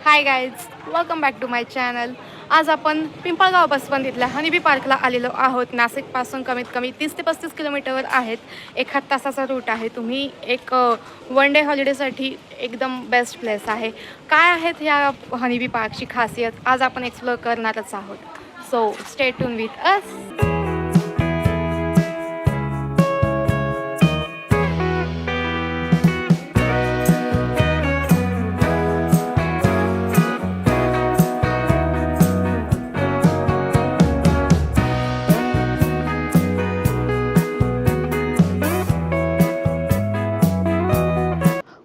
High guys, welcome back to my channel. आज आपण Pimpalgaon Baswant honeybee पार्कला आलेलो आहोत. नाशिकपासून कमीत कमी 30 ते 35 किलोमीटरवर आहेत. 1 तासाचा रूट आहे. तुम्ही एक वन डे हॉलिडेसाठी एकदम बेस्ट प्लेस आहे. काय आहेत ह्या हनीबी पार्कची खासियत आज आपण एक्सप्लोअर करणारच आहोत. So stay tune with us.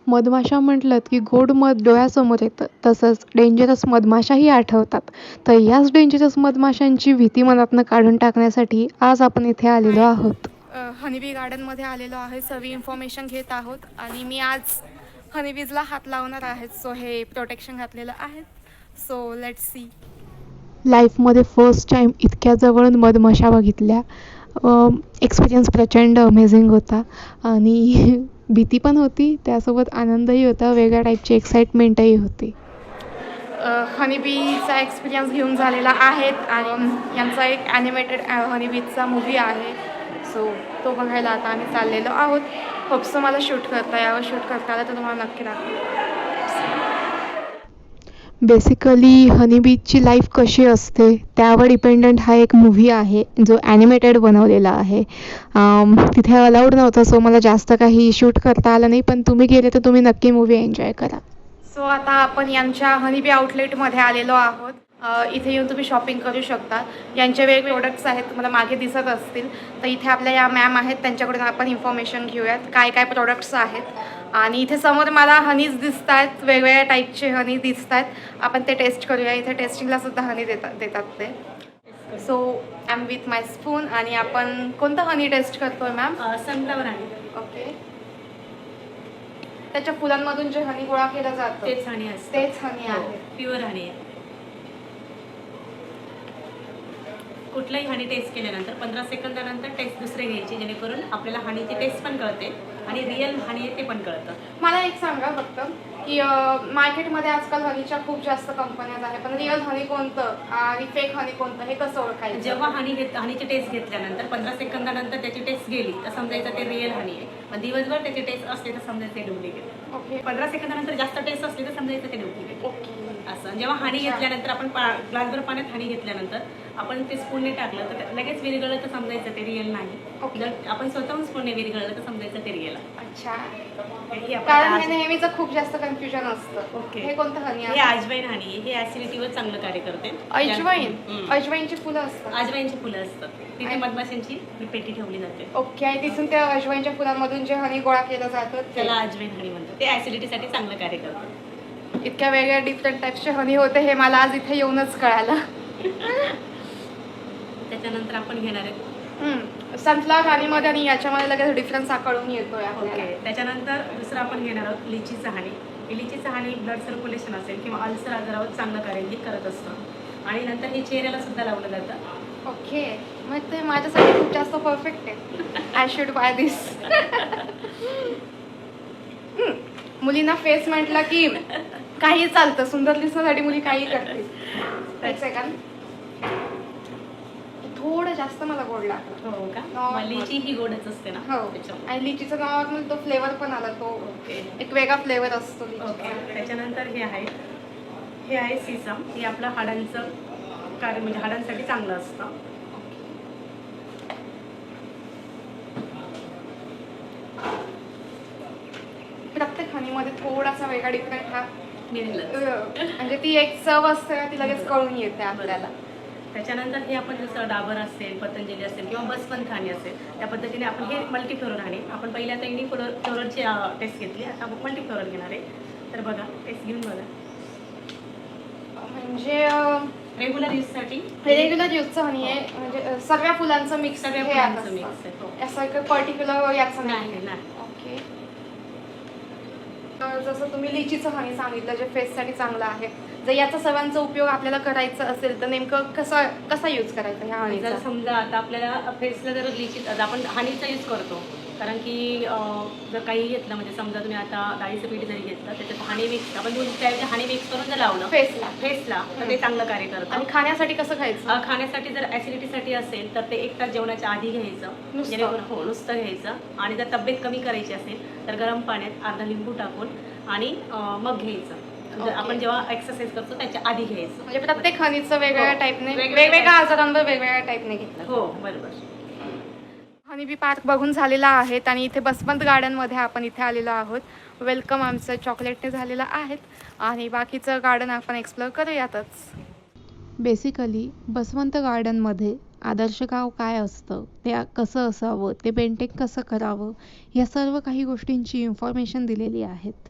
मधमाशा म्हटलं की गोड मध डोळ्यासमोर येतं, तसंच डेंजरस मधमाशाही आठवतात. तर याच डेंजरस मधमाशांची भीती मनातनं काढून टाकण्यासाठी आज आपण इथे आलेलो आहोत. हनीबी गार्डनमध्ये आलेलो आहे. सर्व इन्फॉर्मेशन घेत आहोत आणि मी आज हनीबीजला हात लावणार आहेत. सो हे प्रोटेक्शन घातलेलं आहे. So let's see. लाईफमध्ये फर्स्ट टाईम इतक्या जवळून मधमाशा बघितल्या. एक्सपिरियन्स प्रचंड अमेझिंग होता आणि भीती पण होती, त्यासोबत आनंदही होता, वेगळ्या टाईपची एक्साइटमेंटही होती. हनीबीचा एक्सपिरियन्स घेऊन झालेला आहे आणि यांचा एक ॲनिमेटेड हनीबीचा मूवी आहे. सो तो बघायला आता आम्ही चाललेलो आहोत. होप्सो मला शूट करता यावं. शूट करता आलं तर तुम्हाला नक्की दाखवू. बेसिकली हनीबीची लाईफ कशी असते त्यावर डिपेंडंट हा एक मूव्ही आहे जो ॲनिमेटेड बनवलेला आहे. तिथे अलाउड नव्हतं, सो मला जास्त काही शूट करता आलं नाही, पण तुम्ही गेले तर तुम्ही नक्की मूव्ही एन्जॉय करा. सो आता आपण यांच्या हनीबी आउटलेटमध्ये आलेलो आहोत. इथे येऊन तुम्ही शॉपिंग करू शकता. यांचे वेगवेगळे प्रोडक्ट्स आहेत, तुम्हाला मागे दिसत असतील. तर इथे आपल्या या मॅम आहेत, त्यांच्याकडून आपण इन्फॉर्मेशन घेऊयात काय काय प्रोडक्ट्स आहेत. आणि इथे समोर मला हनीज दिसत आहेत, वेगवेगळ्या टाईपचे हनी दिसत आहेत. आपण ते टेस्ट करूया. इथे टेस्टिंगला सुद्धा हनी देतात ते. So I am with my spoon. आणि आपण कोणतं हनी टेस्ट करतोय मॅम? Sunflower honey. ओके. त्याच्या फुलांमधून जे हनी गोळा केलं जातं तेच हनी असतं. तेच हनी आहे. प्युअर हनी आहे. कुठलाही हनी टेस्ट केल्यानंतर 15 सेकंदानंतर टेस्ट दुसरे घ्यायची, जेणेकरून आपल्याला हनीची टेस्ट पण कळते आणि रिअल हनी आहे ते पण कळतं. मला एक सांगा फक्त की मार्केटमध्ये आजकाल हनीच्या खूप जास्त कंपन्याज आहे, पण रिअल हनी कोणतं आणि फेक हनी कोणतं हे कसं ओळखायचं? जेव्हा हनीची टेस्ट घेतल्यानंतर 15 सेकंदानंतर त्याची टेस्ट गेली तर समजायचं ते रिअल हनी आहे. मग दिवसभर त्याची टेस्ट असते तर समजायचं ते डुप्लिकेट. ओके. 15 सेकंदानंतर जास्त टेस्ट असली तर समजायचं ते डुप्लिकेट. ओके. असं जेव्हा हनी घेतल्यानंतर आपण ग्लासभर पाण्यात हनी घेतल्यानंतर आपण ते स्पूनने टाकलं तर लगेच विरघळलं तर समजायचं ते रिअल नाही. जर आपण स्वतःहून स्पूनने विरघळलं तर समजायचं ते रिअल आहे. अच्छा. हे कारण हे नेहमीचं खूप जास्त कन्फ्युजन असतं. ओके. हे कोणतं हनी हे आहे? अजवाईन हनी आहे. हे ऍसिडिटीवर चांगलं कार्य करते. अजवाईन. अजवाईनची फुलं असतात. अजवाईनची फुलं असतात. तिथे मधमाशांची पेटी ठेवली जाते. ओके. आणि तिथून त्या अजवाईनच्या फुलांमधून जे हनी गोळा केलं जातं त्याला अजवाईन हनी म्हणतात. ते ऍसिडिटीसाठी चांगलं कार्य करतं. इतक्या वेगळ्या डिफरंट टाईप्सचे हनी होते हे मला आज इथे येऊनच कळालं. त्याच्यानंतर आपण घेणार आहे सनफ्लावर हनीमध्ये आणि याच्यामध्ये लगेच डिफरन्स कळून येतोय ओके. आपल्याला. त्याच्यानंतर दुसरं आपण घेणार आहोत लिचीचं हनी. लिचीचं हनी ब्लड सर्क्युलेशन असेल किंवा अल्सर आजारावर चांगलं कार्य करत असतं. आणि नंतर हे चेहऱ्याला सुद्धा लावलं जातं. ओके. मग ते माझ्यासाठी खूप जास्त परफेक्ट आहे. I should by this. मुलींना फेस म्हटलं की काही चालतं, सुंदर दिसण्यासाठी मुली काही करतील. एक सेकंड. थोडं जास्त मला गोड लागतं. हो का? Normal. लिची ही गोडच असते ना. हो. त्याच्यामुळे. आणि लिचीचं नॉर्मल तो फ्लेवर पण आला. तो ओके. एक वेगळा फ्लेवर असतो ओके. लिचीचा. त्याच्यानंतर हे आहे सीसम. हे आपलं हाडांचं कार्य म्हणजे हाडांसाठी चांगलं असतं. प्रत्येक हनीमध्ये थोडासा वेगळा डिफरंट हा मिळेलच. म्हणजे ती एक चव असते ना, ती लगेच कळून येते आपल्याला. त्याच्यानंतर हे आपण जसं डाबर असेल, पतंजली असेल किंवा बसवंत हनी असेल त्या पद्धतीने आपण हे मल्टीफ्लोरल हनी. आपण पहिल्यांदा युनिफ्लोरलची टेस्ट घेतली, आता आपण मल्टीफ्लोरल घेणार आहे. तर बघा टेस्ट घेऊन बघा. म्हणजे रेग्युलर यूजसाठी रेग्युलर यूजचं हनी आहे, म्हणजे सगळ्या फुलांचं मिक्स. सगळ्या फुलांचं मिक्स आहे. हो. असं एक पर्टिक्युलर याचं नाही नाही. नाही. ओके. जसं तुम्ही लिचीचं हनी सांगितलं जे फेससाठी चांगलं आहे, जर याचा सर्वांचा उपयोग आपल्याला करायचा असेल तर नेमकं कसा यूज करायचा ह्या जर हनीचा? समजा आता आपल्याला फेसला जर लिचित आपण हनीचा यूज करतो कारण की जर काही घेतलं म्हणजे समजा तुम्ही आता डाळीचं पीठ जरी घेतलं त्याच्यात हानी मिक्स आपण त्याऐवजी हानी मिक्स करून जर लावलं फेसला तर ते चांगलं कार्य करतं. आणि खाण्यासाठी कसं खायचं? खाण्यासाठी जर ॲसिडिटीसाठी असेल तर ते 1 तास जेवणाच्या आधी घ्यायचं, नुसतं? जेणेकरून हो नुसतं घ्यायचं. आणि जर तब्येत कमी करायची असेल तर गरम पाण्यात अर्धा लिंबू टाकून आणि मग घ्यायचं. ओके. आपण जेव्हा एक्सरसाइज करतो त्याच्या आधी घ्यायचं. म्हणजे प्रत्येक हनीचं वेगवेगळ्या हो. टाईपने वेगवेगळ्या वेगवेगळ्या आजारांवर वेगवेगळ्या टाईपने घेतलं. हो बरोबर. हनीबी पार्क बघून झालेला आहेत आणि इथे बसवंत गार्डनमध्ये आपण इथे आलेलो आहोत. वेलकम आमचं चॉकलेटने झालेलं आहेत आणि बाकीचं गार्डन आपण एक्सप्लोअर करूयातच. बेसिकली बसवंत गार्डनमध्ये आदर्श गाव काय असतं, ते कसं असावं, ते पेंटिंग कसं करावं, या सर्व काही गोष्टींची इन्फॉर्मेशन दिलेली आहेत.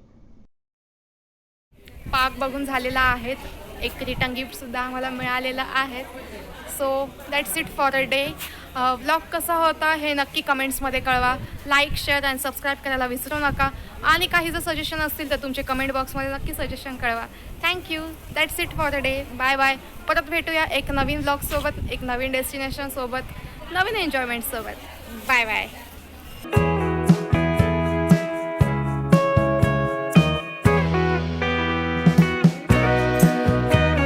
पार्क बघून झालेला आहेत. एक रिटर्न गिफ्टसुद्धा आम्हाला मिळालेलं आहे. So that's it for a day. Vlog कसा होता हे नक्की कमेंट्समध्ये कळवा. लाईक, शेअर आणि सबस्क्राईब करायला विसरू नका. आणि काही जर सजेशन असतील तर तुमचे कमेंट बॉक्समध्ये नक्की सजेशन कळवा. Thank you. That's it for a day. Bye bye. परत भेटूया एक नवीन व्लॉगसोबत, एक नवीन डेस्टिनेशनसोबत, नवीन एन्जॉयमेंटसोबत. Bye bye.